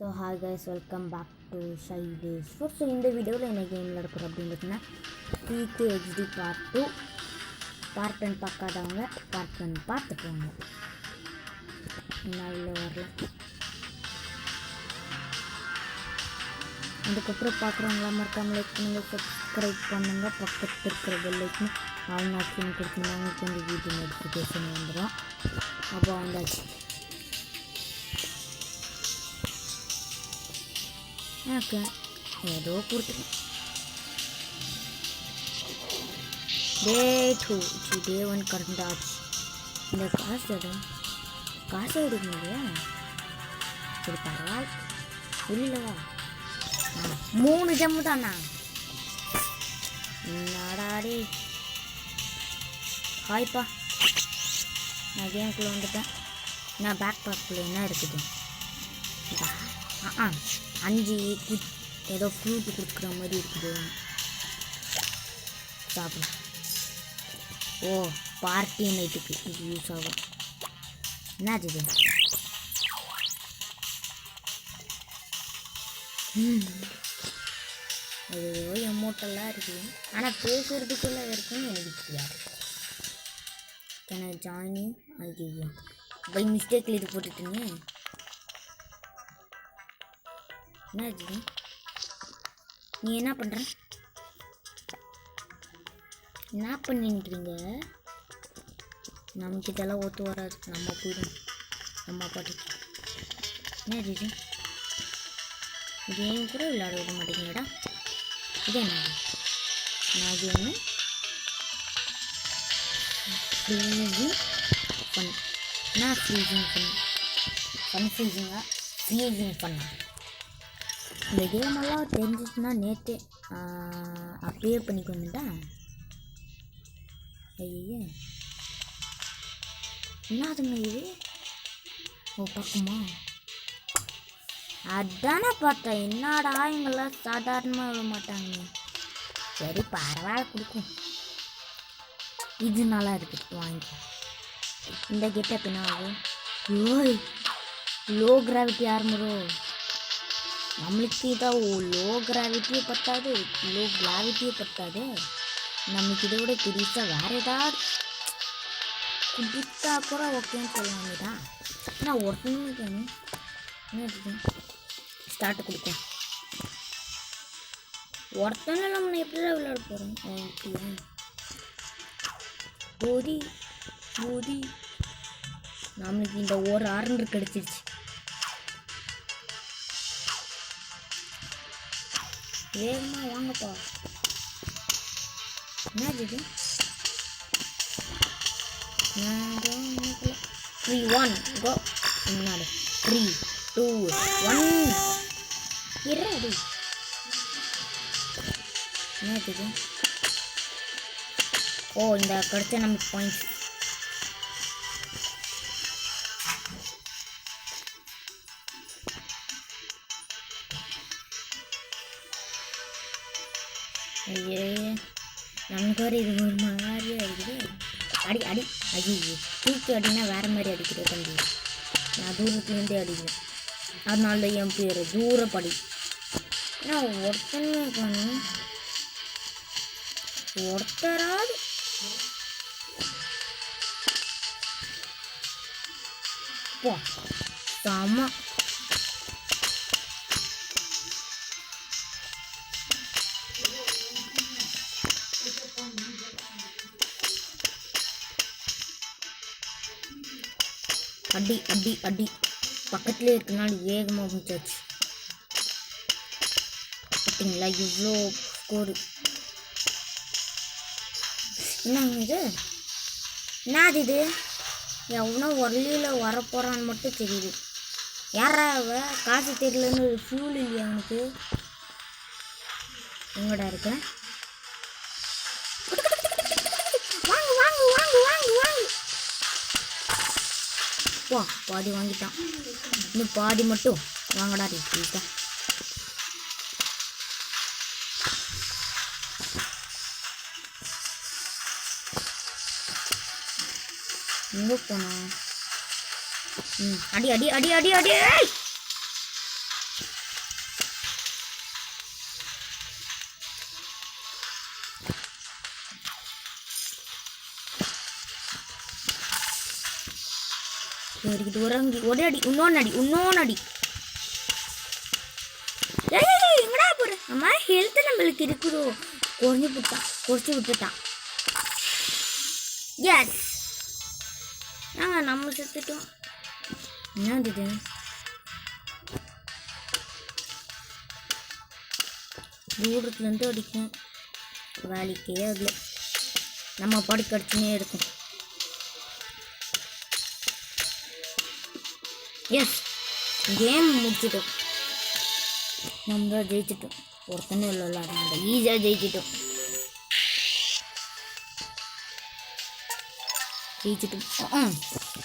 So hi guys, welcome back to Shailesh food. So இந்த வீடியோவில் என்ன கேம் நடக்குது அப்படின்னு பார்த்தீங்கன்னா PKXD பார்ட் 2 பார்ட் 1 பார்க்காதவங்க பார்ட் 1 பார்த்துக்கோங்க. நான் உள்ள வரலாம். அதுக்கப்புறம் பார்க்குறவங்களா மறக்காமல் லைக் பண்ணுங்கள், சப்ஸ்கிரைப் பண்ணுங்கள், பக்கத்தில் இருக்கிற பெல் ஐக்கன் ஆன் ஆப்ஷன் கொடுத்தீங்கன்னா உங்களுக்கு இந்த வீடியோ நோட்டிஃபிகேஷன் வந்துடும். அப்போ வந்தாச்சு. ஓகே, ஏதோ கொடுத்துருக்கேன். டே 1 கரண்ட் ஆச்சு. இந்த காசு எடுக்க முடியா? சரி பரவாயில்ல, இல்லைவா? 3 ஜம்மு தானா? என்னடாடி ஹாய்ப்பா, நான் கேம்குள்ளே வந்துட்டேன். நான் பேக் பேக்குள்ளே என்ன இருக்குது? 5 ஏதோ ஃப்ரூட்டு கொடுக்குற மாதிரி இருக்குது. சாப்பிடும். ஓ, பார்ட்டி நைட்டுக்கு இது யூஸ் ஆகும். என்னாச்சு இது? ஏதோ எமோட்டெல்லாம் இருக்குது, ஆனால் பேசுறதுக்குள்ளே இருக்குன்னு எனக்கு தெரியாது. நான் ஜாயினிங் ஐயோ பை மிஸ்டேக்கில் இது போட்டுட்டீங்க. என்னாச்சு? நீ என்ன பண்ணுற? என்ன பண்ணிக்கிறீங்க? நமக்கு இதெல்லாம் ஒத்து வராது. நம்ம போயிடும் நம்ம பாட்டு. என்னாச்சு இது? கேம் கூட விளையாட விட மாட்டேங்கடா. இது என்ன? நான் கேமு ஃப்ரீசிங் ஃபன். என்ன ஃப்ரீசிங் ஃபன்? கன்ஃபியூசிங்காக ஃப்ரீசிங் ஃபன். இந்த கேமெல்லாம் தெரிஞ்சிச்சுன்னா நேற்றே அப்ளேட் பண்ணிக்கோங்கடா. ஐயே என்னதுங்க இது? ஓ பக்கமா? அதானே பார்த்தேன். என்னடா இங்கெல்லாம் சாதாரணமாக விட மாட்டாங்க. சரி பரவாயில்ல, கொடுக்கும். இது நல்லா இருக்குது, வாங்கி. இந்த கெட்டப் என்ன ஆகும்? ஓய், லோ கிராவிட்டி ஆர்மரோ? நம்மளுக்கு இதான் லோ கிராவிட்டியே பத்தாது, லோ கிராவிட்டியே பத்தாது. நமக்கு இதை விட பெருசாக வேறு ஏதாவது குடித்தா கூட ஓகேன்னு சொல்லலாமே தான். நான் ஒருத்தனுக்கு என்ன ஸ்டார்ட் கொடுத்தேன். ஒருத்தனை நம்ம எப்படிதான் விளையாட போகிறோம்? போதி போதி நம்மளுக்கு இந்த ஒரு ஆர்டர் கிடச்சிருச்சு. வேகமாக வாங்கப்பா. என்னது இது? 3 1 கோ. முன்னாடி 3 2 1 இரடி. என்னது இது? ஓ, இந்த கிடைச்ச நமக்கு பாயிண்ட்ஸ். ஐயே, நமக்கு வர இது ஒரு மாதிரியாக இருக்குது. அடி அடி அடி தூக்கி அடினா வேறு மாதிரி அடிக்கிற தம்பி. நான் தூரத்துலேருந்தே அடிக்கிறேன், அதனால என் பேர் தூரப்படி. ஏன்னா ஒருத்தனே காணும், ஒருத்தராது போ சாமா. அடி அடி அடி பக்கத்துலேயே இருக்கனால வேகமாக முடிச்சாச்சு. பார்த்தீங்களா இவ்வளோ ஸ்கோரு? என்னங்க இது? என்னது இது? எவனோ ஒரலியில் வரப்போகிறான்னு மட்டும் தெரியுது. யாரா அவ? காசு தெரியலன்னு ஃபியூல் இல்லையா அவனுக்கு? எங்கடா இருக்க? வாங்க வாங்க வாங்க வாங்க வாங்க. வா, பாதி வாங்கிட்டான். இன்னும் பாதி மட்டும் வாங்கடா. ரீட்டா எங்கே போனா? அடி அடி அடி அடி அடி. ஏறிக்கிட்டு ஒரே அடி இன்னொன்று அடி ஏய் எங்கடா போற அம்மா ஹெல்த் நம்மளுக்கு இருக்குதோ குறைச்சி விட்டுட்டான் எஸ் நம்ம செத்துட்டோம் என்னது தூரத்துலேருந்து அடிக்கும் வேலைக்கே அதில் நம்ம பாட்டுக்கு அடிச்சுனே இருக்கும் எஸ் கேம் முடிச்சிட்டோம் நம்ம தான் ஜெயிச்சிட்டோம் ஒருத்தனே இல்லை அதனால ஈஸியாக ஜெயிச்சிட்டோம்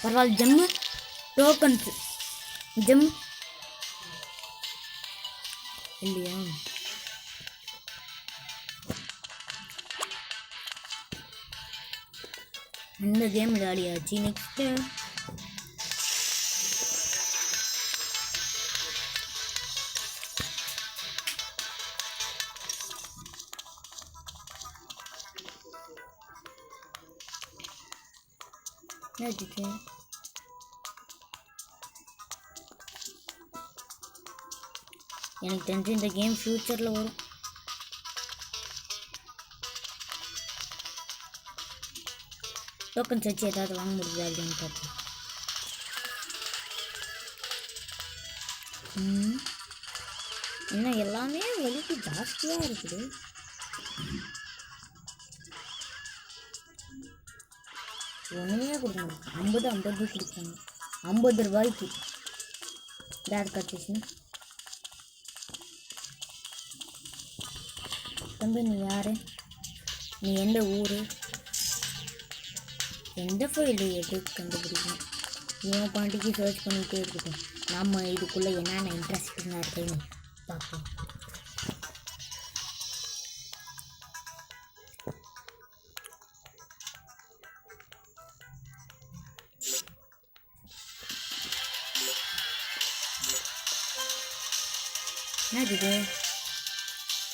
பரவாயில்ல ஜம்மு டோக்கன்ஸு ஜம் இல்லையா இந்த கேம் விளையாடியாச்சு நெக்ஸ்ட்டு எனக்கு தெரிஞ்சு இந்த கேம் ஃபியூச்சரில் வரும் டோக்கன்ஸ் வச்சு ஏதாவது வாங்க முடியுதா இல்லைன்னு பார்ப்போம் இன்னும் எல்லாமே வலிக்கு ஜாஸ்தியாக இருக்குது ஒன்றுமே கொடுக்கணும் 50 கொடுப்பாங்க 50 ரூபாய்க்கு டேட் கட்சிச்சுன்னா தம்பி நீ யார் நீ எந்த ஊர் எந்த ஃபைலு எது கண்டுபிடிக்கணும் இவன் பாண்டிக்கு சர்ச் பண்ணிகிட்டே இருக்கட்டும் நம்ம இதுக்குள்ளே என்னென்ன இன்ட்ரெஸ்டிங்காக இருக்குன்னு பார்ப்போம் என்னது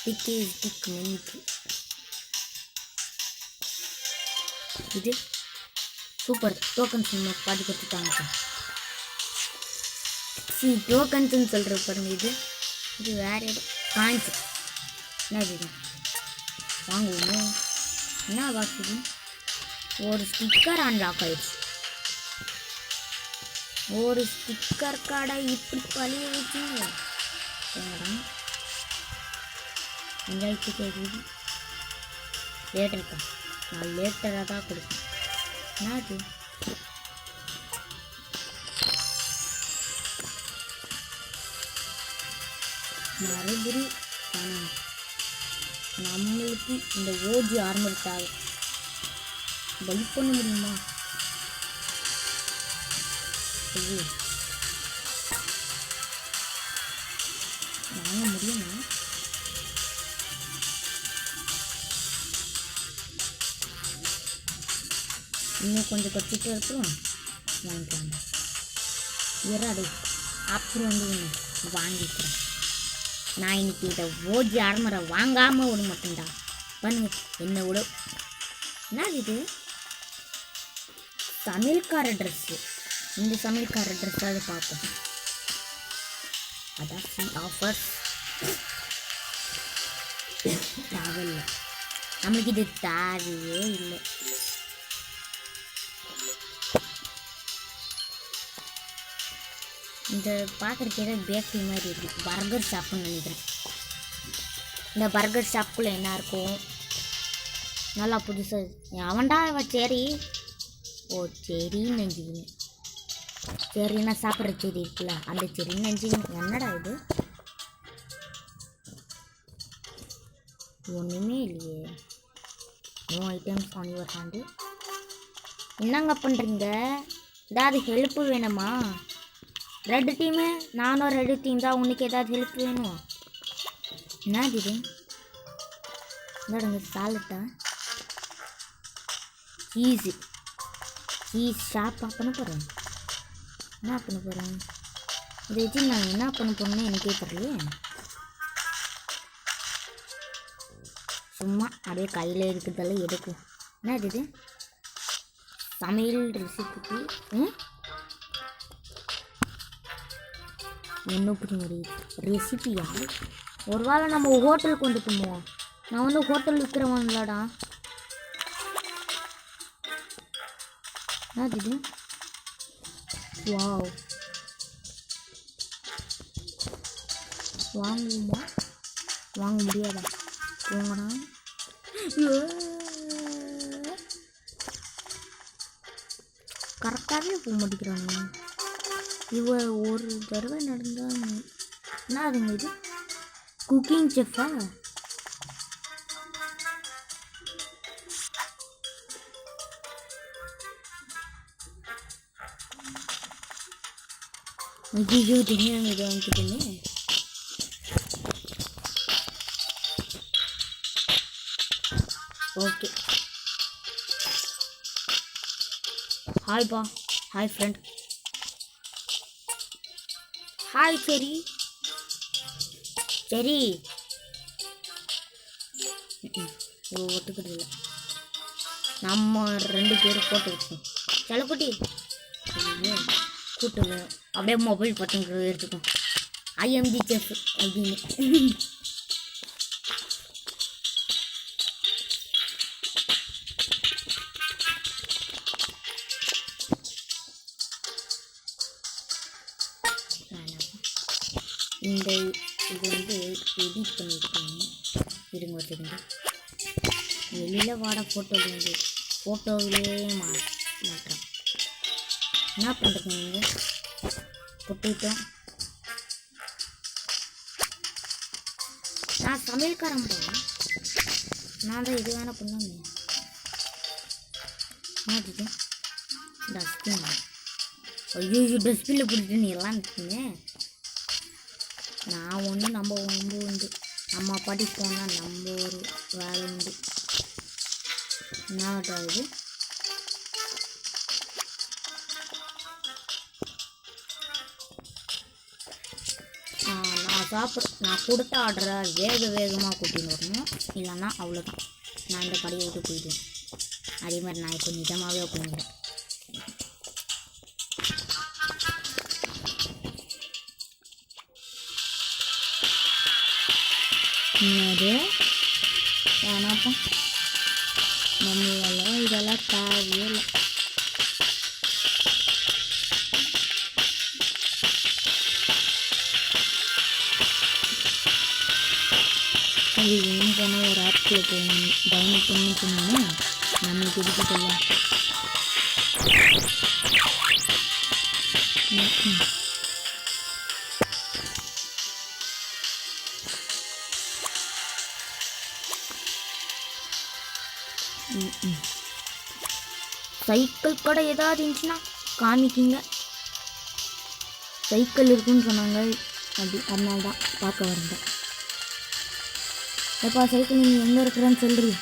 டிக் மெனிக்கு இது சூப்பர் டோக்கன்ஸ் நம்ம பாதி கொடுத்துட்டாங்க டோக்கன்ஸ்ன்னு சொல்கிற பாருங்க இது வேறு எதுவும் காயின்ஸ் என்னது இது வாங்குவோமே என்ன வாக்குது ஒரு ஸ்டிக்கர் அன்லாக் ஆயிடுச்சு ஒரு ஸ்டிக்கர் கடை இப்படி பழிய வச்சுங்க எங்களுக்கு தெரியுது லேட் இருக்கேன் நான் லேட்டராக தான் கொடுப்பேன் என்னது மறுபடி பணம் நம்மளுக்கு இந்த ஓஜி ஆர்மர் தேவை பை பண்ண முடியுமா ஐயோ வாங்க முடியுமா இன்னும் கொஞ்சம் கட்டிட்டு இருக்கும் வாங்கிக்கலாம் இறாடு அப்புறம் வந்து வாங்கிக்கிறேன் நான் இன்னைக்கு இதை ஓஜி ஆர்மரை வாங்காமல் விட மாட்டேன்டா பண்ணுங்க என்ன விட என்ன இது சமையல்கார ட்ரெஸ்ஸு இந்த சமையல்கார ட்ரெஸ்ஸாவது பார்ப்போம் அதான் ஃப்ரீ ஆஃபர்ஸ் தேவையில்லை நம்மளுக்கு இது தேவையே இல்லை இந்த பார்க்குறதுக்கு ஏதோ பேக்கரி மாதிரி இருக்குது பர்கர் ஷாப்புன்னு நினைக்கிறேன் இந்த பர்கர் ஷாப்புக்குள்ளே என்ன இருக்கும் நல்லா புதுசாக அவன்டா சரி ஓ சரின்னு நினைச்சிக்கிங்க சரின்னா சாப்பிட்ற செடி இருக்குல்ல அந்த செடின்னு நினச்சிக்கிங்க என்னடா இது ஒன்றுமே இல்லையே no items on your hand என்னங்க பண்ணுறீங்க ஏதாவது ஹெல்ப்பு வேணுமா ரெட் டீமு நானும் ரெட் டீம் தான் உனக்கு ஏதாவது ஹெல்ப் வேணும் என்னது இது என்னடுங்க சாலட்டா சீஸ் ஷாப்பாக பண்ண போகிறேன் என்ன பண்ண போகிறேன் இதை வச்சு நான் என்ன பண்ண போகிறேன்னு எனக்கே தெரியலையே சும்மா அப்படியே கையில் இருக்கிறதெல்லாம் எடுக்கும் என்னது இது சமையல் ரெசிபி என்ன புரியுது ரெசிபியா? ஒரு வேளை நம்ம ஹோட்டலுக்கு வந்து போவோம். நான் வந்து ஹோட்டல் விற்கிறவன் இல்லடா. இது வாவ், வாங்குமா? வாங்க முடியாதா? போங்கடா. கரெக்டாகவே போக மாட்டேங்கிறானு இவ. ஒரு தடவை நடந்தால் என்ன அதுங்க? இது குக்கிங் செஃப்பா? ஐயோ தெரியாங்க இதை வாங்கிக்கிட்டேன்னு. ஓகே ஹாய்ப்பா. Hi friend. ஹாய் சரி சரி. ஒத்துக்கிறது இல்லை. நம்ம 2 பேரும் போட்டு வச்சோம். செல்லக்குட்டி கூட்டு அப்படியே மொபைல் பட்டன் எடுத்துக்கோம். ஐஎம்ஜி செஃப் அப்படின்னு. இந்த இது வந்து எடிட் பண்ணியிருக்கேன். இருங்க வச்சுருந்து வெளியில் வாட ஃபோட்டோவிலே மாட்டேன். என்ன பண்ணுறது நீங்கள்? பொட்டிட்டோம். நான் சமையல்காரன்பா. நான் தான் இது வேணால் பண்ணாங்க. என்னது டஸ்ட்பின்? ஐயோ டஸ்ட்பினில் பிடிச்சிட்டு நீ எல்லாம் இருக்கீங்க. நான் ஒன்று நம்ம ஒன்று உண்டு. நம்ம பாட்டி போனால் நம்ம ஒரு வேலை உண்டு. என்ன இது? நான் கொடுத்த ஆர்டரை வேகமாக கூட்டின்னு வரணும். இல்லைன்னா அவ்வளோதான், நான் இந்த கடையை விட்டு போயிடுவேன். அதே மாதிரி நான் இப்போ நிஜமாகவே போயிடுவேன். என்னது வேணாப்பா, நம்ம இதெல்லாம் தேவையே இல்லை. அது வேணும் போனால் ஒரு ஆப்பில் போகணும், டவுன்லோட் பண்ணி சொன்னோன்னா நம்மளுக்கு எதுக்கு சொல்லலாம். சைக்கிள் கடை ஏதாவது இருந்துச்சுன்னா காமிக்கிங்க. சைக்கிள் இருக்குன்னு சொன்னாங்க, அதனால தான் பார்க்க வரேன். எப்பா சைக்கிள் நீங்கள் எங்கே இருக்கிறேன்னு சொல்கிறீ?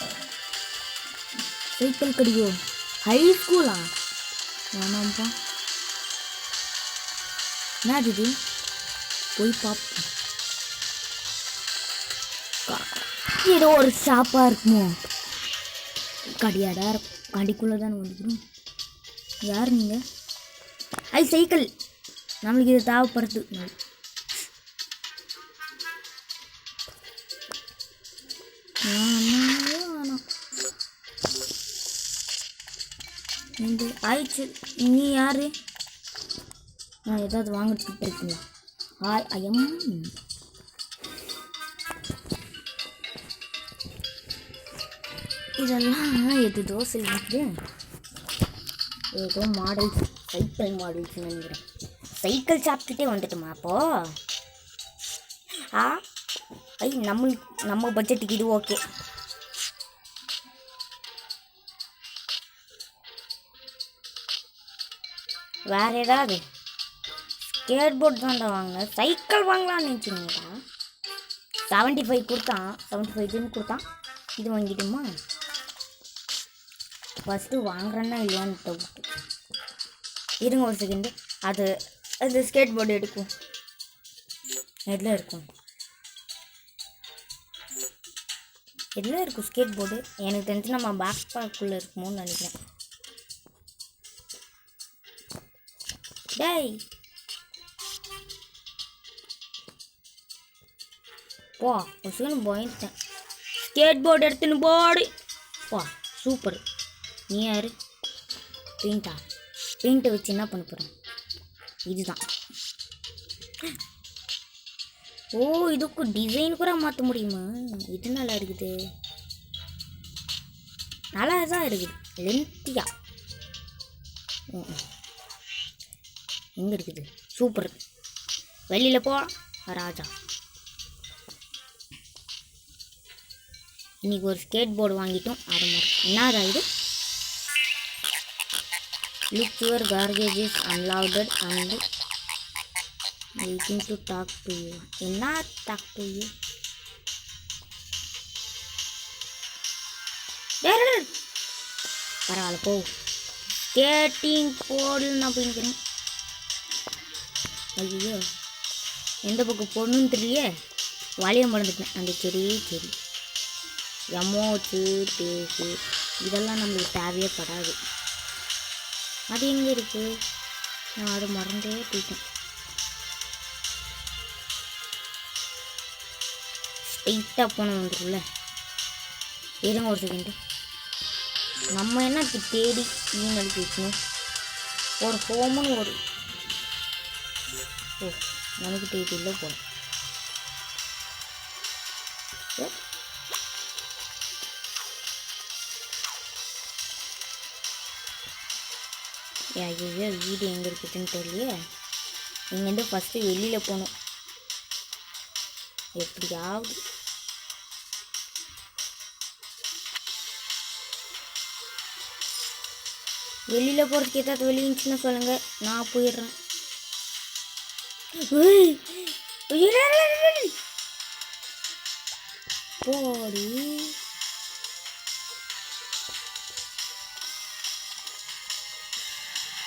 சைக்கிள் கடையோ? ஹை ஸ்கூலா? வேணாம்ப்பா. என்னது இது? போய் பார்ப்போம். ஏதோ ஒரு ஷாப்பாக இருக்குமோ? கடையாடா இருக்கும். கடைக்குள்ளே தானே வந்துக்கிறோம். யார் நீங்கள்? சைக்கிள் நம்மளுக்கு இது தேவைப்படுது. வேணாம் இந்த ஆயிடுச்சு. நீ யார்? ஏதாவது வாங்கிட்டு இருக்கீங்களா? ஐயம் இதெல்லாம் எது தோசை இருக்குது. ஏதோ மாடல்ஸ், சைக்கிள் மாடல்ஸ்னு நினைக்கிறேன். சைக்கிள் சாப்பிட்டுட்டே வந்துட்டுமா அப்போது? நம்ம பட்ஜெட்டுக்கு இது ஓகே. வேறு ஏதாவது ஸ்கேட் போர்ட் தான்டா வாங்க. சைக்கிள் வாங்கலாம்னு நினச்சிங்களா? 75 கொடுத்தான், 75 கொடுத்தான். இது வாங்கிட்டுமா? ஃபஸ்ட்டு வாங்குறேன்னா இல்லையான்னு டவுட்டு. இருங்க ஒரு செகண்டு. அது ஸ்கேட் போர்டு எடுக்கும். எதில் இருக்கும் ஸ்கேட் போர்டு? எனக்கு தெரிஞ்சு நம்ம பேக் பேக்குள்ளே இருக்குமோன்னு நினைக்கிறேன். டேய் போ ஒசுன்னு போயிட்டேன். ஸ்கேட் போர்டு எடுத்துன்னு போடு. போ சூப்பர். நீ யாரு? பெயிண்ட்டை வச்சு என்ன பண்ண போகிறேன்? இதுதான். ஓ இதுக்கு டிசைன் கூட மாற்ற முடியுமா? இது நல்லா இருக்குது. நல்லா தான் இருக்குது. லென்த்தியா எங்கே இருக்குது? சூப்பர். வெளியில் போ ராஜா. இன்னைக்கு ஒரு ஸ்கேட் போர்டு வாங்கிட்டோம். அது மாதிரி என்னதா இது? Look your garbage is unloaded and waiting to talk to you. என்ன டாக் டு யூ? பரவாயில்ல போ. ஸ்கேட்டிங் போடுன்னு நான் போய்க்கிறேன். ஐயோ எந்த பக்கம் போடணுன்னு தெரியலையே. வளைய மறந்துட்டேன். அந்த சரி எமோச்சு பேசு இதெல்லாம் நம்மளுக்கு தேவையே படாது. அது எங்கே இருக்குது? நான் அதை மறந்தே போயிட்டேன். ஸ்ட்ரெயிட்டாக போன வந்துருக்குல்ல. இருங்க ஒரு செகண்டு. நம்ம என்ன தேடி ஈமெயில் கேட்கணும்? ஒரு ஹோமுன்னு ஒரு நமக்கு தேடி இல்லை போகணும். ஐயோ வீடு எங்கே இருக்குதுன்னு தெரியலையே. இங்கேருந்து ஃபஸ்ட்டு வெளியில் போகணும். எப்படியாவது வெளியில் போகிறதுக்கு ஏதாவது வெளி இருந்துச்சுன்னு சொல்லுங்கள், நான் போயிடுறேன். போடி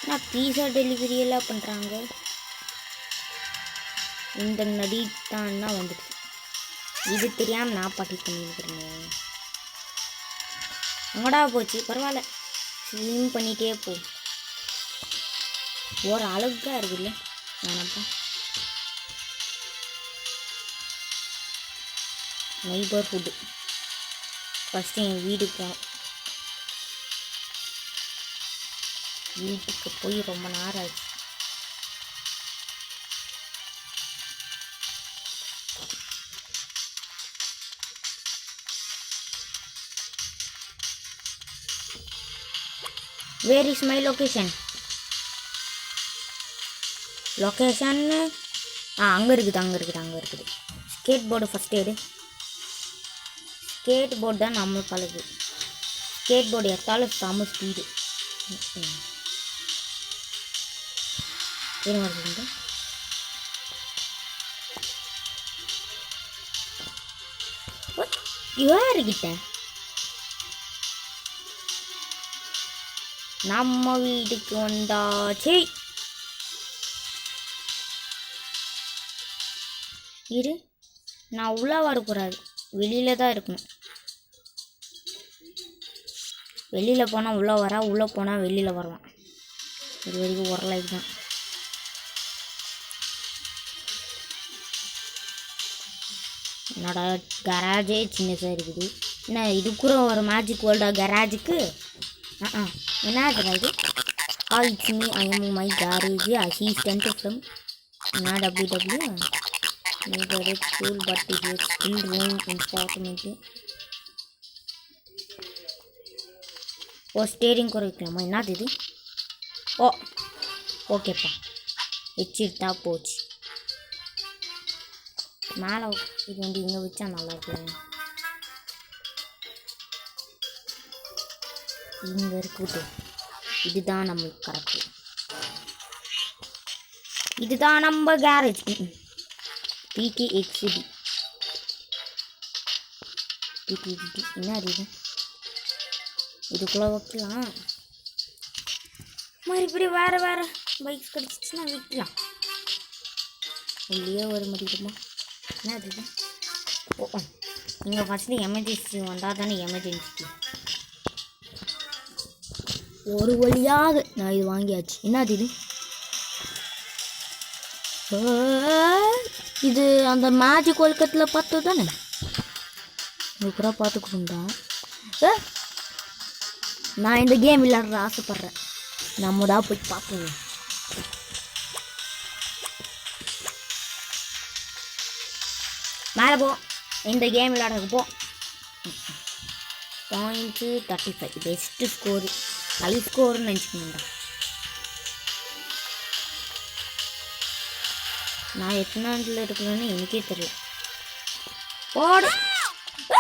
நான் பீஸா டெலிவரி எல்லாம் பண்ணுறாங்க. இந்த நடி தான்னா வந்துடுச்சு. இது தெரியாமல் நான் பாட்டி பண்ணியிருக்கிறேன். அங்கடா போச்சு. பரவாயில்ல ஸ்விம் பண்ணிகிட்டே போ. ஒரு அழகாக இருக்குல்ல. வேணாப்பா. நெய்பர்ஹுட் ஃபஸ்ட்டு என் வீட்டுக்கு போனோம். வீட்டுக்கு போய் ரொம்ப நேரம் ஆச்சு. Where is my location? அங்கே இருக்குது. ஸ்கேட் போர்டு ஃபஸ்ட் எடு. ஸ்கேட் போர்டு தான் நம்ம பழகு. ஸ்கேட் போர்டு எடுத்தாலும் செம்ம ஸ்பீடு. யாருக்கிட்ட? நம்ம வீட்டுக்கு வந்தாச்சு. இரு, நான் உள்ளே வரக்கூடாது, வெளியில் தான் இருக்கணும். வெளியில் போனால் உள்ளே வரா, உள்ளே போனால் வெளியில் வருவான். இது வரைக்கும் ஒரு லைக் தான். என்னோட கராஜே சின்னதாக இருக்குது. என்ன இது கூட ஒரு மேஜிக் வேர்ல்டா கராஜுக்கு? என்னதுடா இது? It's me, I am my garage assistant from WW. Neighbourhood school but it is still room department. Steering கூட வைக்கலாமா? என்னது இது? ஓகேப்பா, வச்சுட்டா போச்சு. மேலே இது வந்து இங்கே வச்சா நல்லாயிருக்கு. இங்கே இருக்குது. இதுதான் நம்மளுக்கு கரெக்டு. இதுதான் நம்ம கேரேஜ். PKXD. என்ன இது? இதுக்குள்ளே வைக்கலாம். மறுபடியும் வேறு பைக்ஸ் கிடச்சிச்சுன்னா விற்கலாம். உள்ளே வர முடியுமா? என்ன அது? இங்கே ஃபஸ்ட்டு எமர்ஜென்சி வந்தால் தானே எமர்ஜென்சி. ஒரு வழியாக நான் இது வாங்கியாச்சு. என்னது இது? இது அந்த மேஜிக் கொல்கத்தில் பார்த்து தானே கூட பார்த்துக்கிட்டோம். நான் இந்த கேம் விளையாடுற ஆசைப்பட்றேன். நம்ம தான் போய் பார்ப்போம். மேலே போ. இந்த கேம் விளையாடுறதுக்கு போ. Points 35 best score. ஹை ஸ்கோர்னு நினச்சிக்கணுண்டா. நான் எத்தனாண்டில் இருக்கிறேன்னு எனக்கே தெரியல. போடு.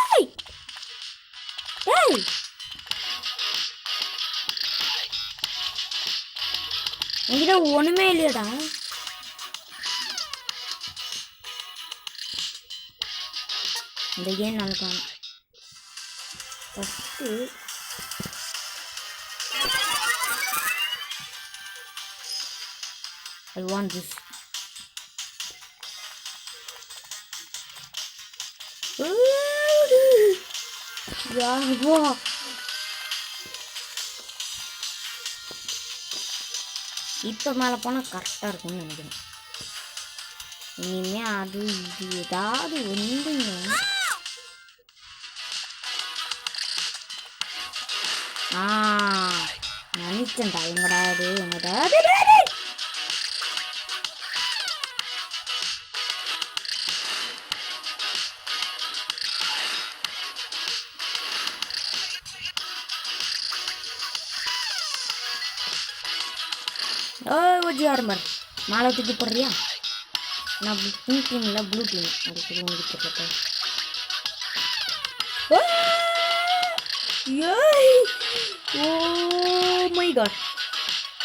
ஏய் ஏய் என்கிட்ட ஒன்றுமே இல்லையடா. இந்த கேம் நல்லா ஃபஸ்ட்டு I want this. இப்போ மேலே போனால் கரெக்டாக இருக்கும்னு நினைக்கிறேன். இனிமே அது இது ஏதாவது ஒன்றுங்க. நினைச்சேன்டா. எங்கடா அது எங்கடா ஓஜி ஆர்மர் மாலை தூக்கி போடுறியா? நான் பிங்க் டீம் இல்லை ப்ளூ டீம். அதுக்கு உங்களுக்கு தெரியல. Oh my god.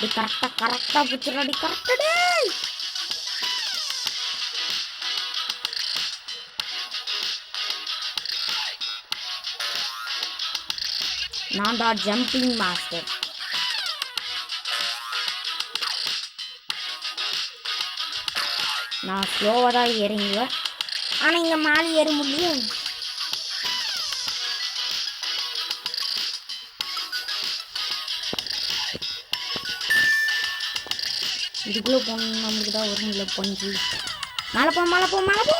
இது கரெக்டாக பிடிச்சிடாடி. கரெக்டாடே. நான் தான் ஜம்பிங் மாஸ்டர். நான் ஸ்லோவாக தான் ஏறிங்குவேன். ஆனால் இங்கே மேலே ஏற முடியும். இதுக்குள்ளே போகணும். நம்மளுக்கு தான் வரும் இல்லை பஞ்சு. மேலே போ மேலே போ மேலே போ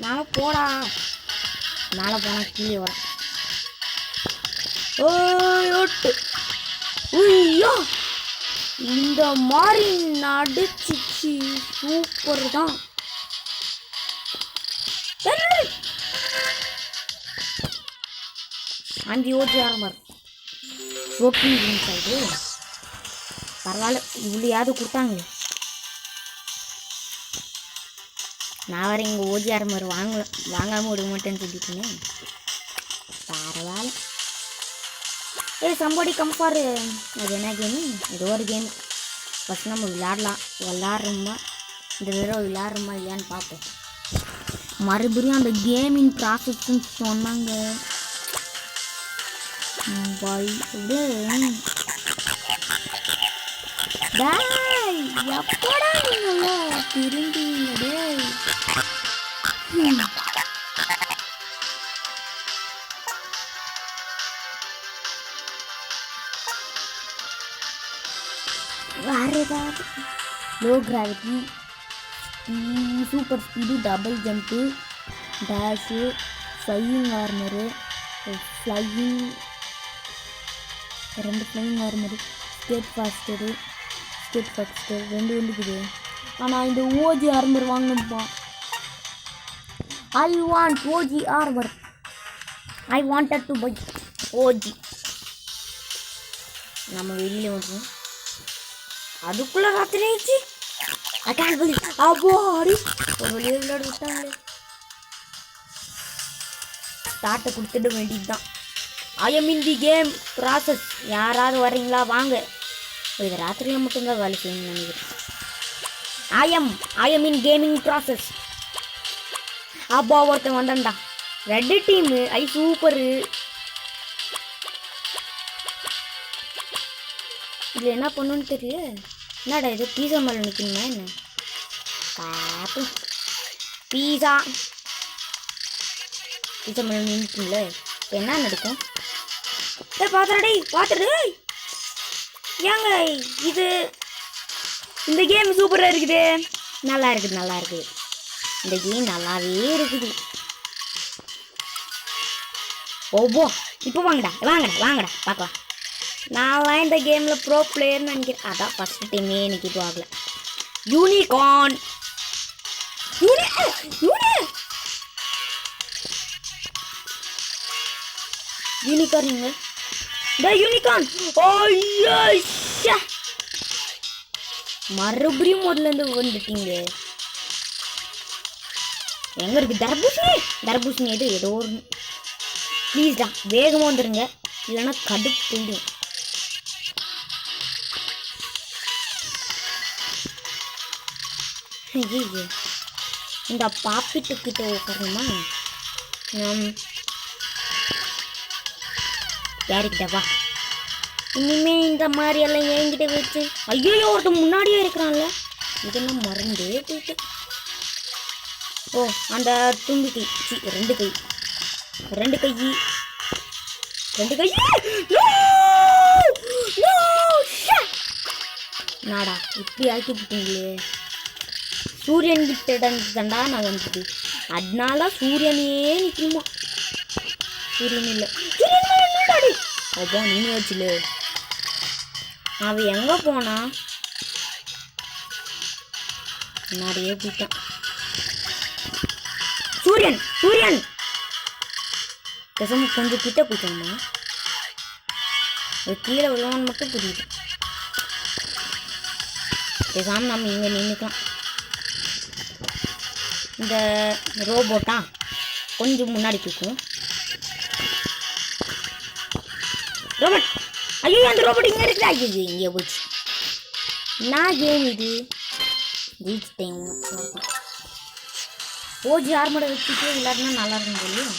மேலே போடா. மேலே போனால் கீழே வர. ஓட்டு ஐயோ இந்த மாதிரி நடிச்சிச்சு. சூப்பர் தான். அஞ்சு ஓட்டி ஆரம்பர் ஷோப்பிங் சைடு பரவாயில்ல. இவ்வளோயாவது கொடுத்தாங்களே. நான் வர இங்கே ஓஜி ஆரம்பர் வாங்காமல் விட மாட்டேன்னு சொல்லிட்டுனே. பரவாயில்ல. சம்படி கம்பாரு. அது என்ன கேமு? ஏதோ ஒரு கேம். ஃபஸ்ட் நம்ம விளாட்றோமா இந்த தடவை விளாட்றோமா இல்லையான்னு பார்ப்போம். மறுபடியும் அந்த கேமிங் ப்ராசஸ்ன்னு சொன்னாங்க. எப்படா நீங்களா திரும்பிங்க? வேறு ஏதாவது low gravity, super speed, double jump, dash, flying armour, flying 2 flying armour, skate faster 2 வந்துக்குது. ஆனால் இந்த ஓஜி ஆர்மர் வாங்கணும்ப்பா. I want OG armour. I wanted to buy OG. நம்ம வெளியில் வந்துடும். அதுக்குள்ளே ராத்திரி ஆயிடுச்சு. அப்போ அடி ஒரு வழியாக விளையாட விட்டாங்களே. ஸ்டார்ட்டை கொடுத்துட வேண்டியது தான். I am in the game process. யாராவது வரீங்களா வாங்க. இது ராத்திரியில் மட்டும்தான் வேலை செய்யணும்னு நினைக்கிறேன். I am in gaming process. அப்பா ஒருத்தன் வந்தான்டா. Red team. ஐ சூப்பரு. இதில் என்ன பண்ணுன்னு தெரியல. என்னடா இது பீஸா மேலே நிற்கணுமா என்ன? பார்ப்போம். பீஸா மேலே நிற்கும்ல. இப்போ என்ன நடக்கும்? பார்த்துடு. ஏங்க இது இந்த கேம் சூப்பராக இருக்குது. நல்லா இருக்குது. இந்த கேம் நல்லாவே இருக்குது. ஓபோ இப்போ வாங்கடா பார்க்கலாம். நான் இந்த கேமில் ப்ரோ பிளேயர்னு நினைக்கிறேன். அதான் ஃபஸ்ட்டு டைமே எனக்கு இப்போ ஆகலை. யூனிகார்ன் யூனிகார்னுங்க யூனிகார்ன். மறுபடியும் முதல்ல வந்துட்டீங்க. எங்க இருக்கு தர்பூசணி எது ஏதோ ஒரு ப்ளீஸ்டா வேகமாக வந்துடுங்க, இல்லைன்னா கடுப்பு போயிடும். ஐயோ இந்த பாப்பிட்டு கிட்ட உட்காரணுமா? யாருக்கிட்ட வா. இனிமே இந்த மாதிரி எல்லாம் என்கிட்ட வச்சு ஐயோ ஒருத்தன் முன்னாடியே இருக்கிறான்ல, இதெல்லாம் மறந்தே போயிட்டு. ஓ அந்த துண்டு கை ரெண்டு கை நாடா இப்படி ஆக்கி விட்டீங்களே. சூரியன் கிட்ட தண்டா நான் வந்துட்டு, அதனால சூரியனையே நிற்கணுமா? சூரியன் இல்லை அப்போ நீ வச்சுல அவன் எங்கே போனா? நிறைய போயிட்டான். சூரியன் பேசாம கொஞ்சம் கிட்ட போயிட்டாமா, கீழே விழுவான்னு மட்டும் புரியுது. பேசாம நம்ம இங்கே நின்றுக்கலாம். இந்த ரோபோட்டா கொஞ்சம் முன்னாடி போய்க்கும். ரோபோட் ஐயோ அந்த ரோபோட் இங்கே இருக்குதா? ஐயோ இங்கே போச்சு. நான் கேம் இது ரீச் டைம் ஓஜி ஆர்மடை வச்சுட்டு விளையாடுனா நல்லா இருக்கும் தெரியும்.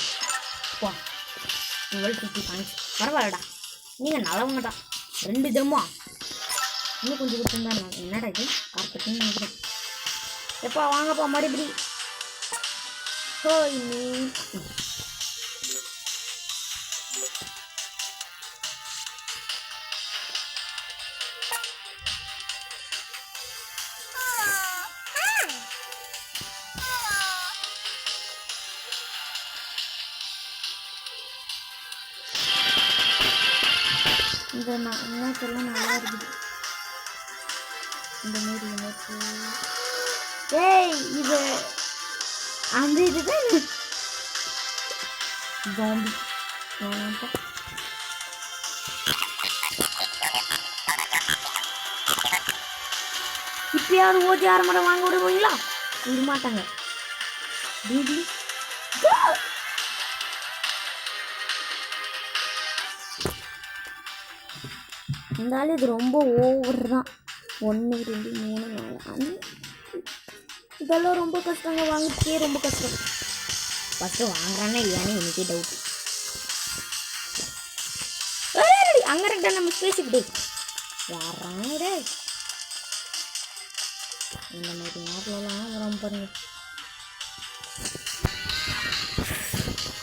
போ வேர்ல்ட் 50 பாயிண்ட்ஸ் பரவாயில்லடா, நீங்கள் நல்லவங்கடா. 2 ஜம்மா இன்னும் கொஞ்சம் கொடுத்துருந்தா நான் என்னடா இது கார்பெட்டுன்னு நினைக்கிறேன். எப்பா வாங்கப்பா மறுபடி. ஹோய் நீ இந்த எல்லாம் நல்லா இருக்குது. இந்த மாதிரி எனக்கு இது அந்த இதுதான் ஜாம்பி வேணாம்ப்பா. இப்பயாவது ஓஜி ஆரம்பரம் வாங்க விடுவீங்களா? விட மாட்டாங்க. இருந்தாலும் இது ரொம்ப ஓவர் தான். 1 2 3 4 5 இதெல்லாம் ரொம்ப கஷ்டங்க, வாங்கிட்டே ரொம்ப கஷ்டம். ஃபஸ்ட்டு வாங்குறானே இல்லையானே எனக்கே டவுட்டு. அங்கே இருக்கா நம்ம பேசிக்கிட்டே வர்றாங்க. இந்த மாதிரி நேரத்துலலாம் வராம பாருங்க.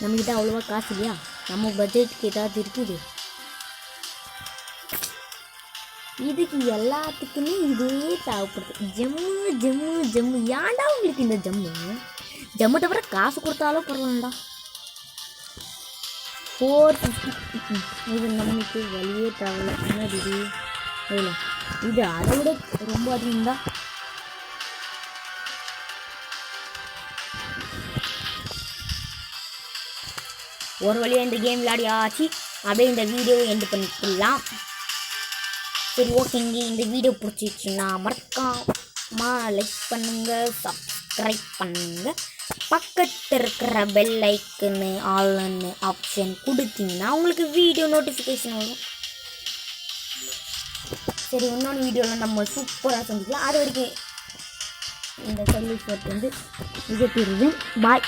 நம்மக்கிட்ட அவ்வளோவா காசு இல்லையா, நம்ம பட்ஜெட்டுக்கு ஏதாவது இருக்குது. இதுக்கு எல்லாத்துக்குமே இதே தேவைப்படுது. ஜம்மு ஏன்டா உங்களுக்கு இந்த ஜம்மு தவிர காசு கொடுத்தாலும் பரவாயில்லடா. 450 இது நம்மளுக்கு வழியே தேவையில்ல. என்னது இது எவ்வளோ? இது அதை விட ரொம்ப அதிகம்தான். ஒரு வழியாக இந்த கேம் விளையாடியாச்சு. அப்படியே இந்த வீடியோவை எண்டு பண்ணிக்கலாம். சரி ஓகேங்க, இந்த வீடியோ பிடிச்சிச்சுன்னா மறக்காம லைக் பண்ணுங்கள், சப்ஸ்கிரைப் பண்ணுங்கள். பக்கத்தில் இருக்கிற பெல் ஐக்கன்னு ஆல்னு ஆப்ஷன் கொடுத்தீங்கன்னா உங்களுக்கு வீடியோ நோட்டிஃபிகேஷன் வரும். சரி இன்னொன்று வீடியோவில் நம்ம சூப்பராக சந்திக்கலாம். அது வரைக்கும் இந்த சர்வீஸ் வந்து மிகப்பெரிய பாய்.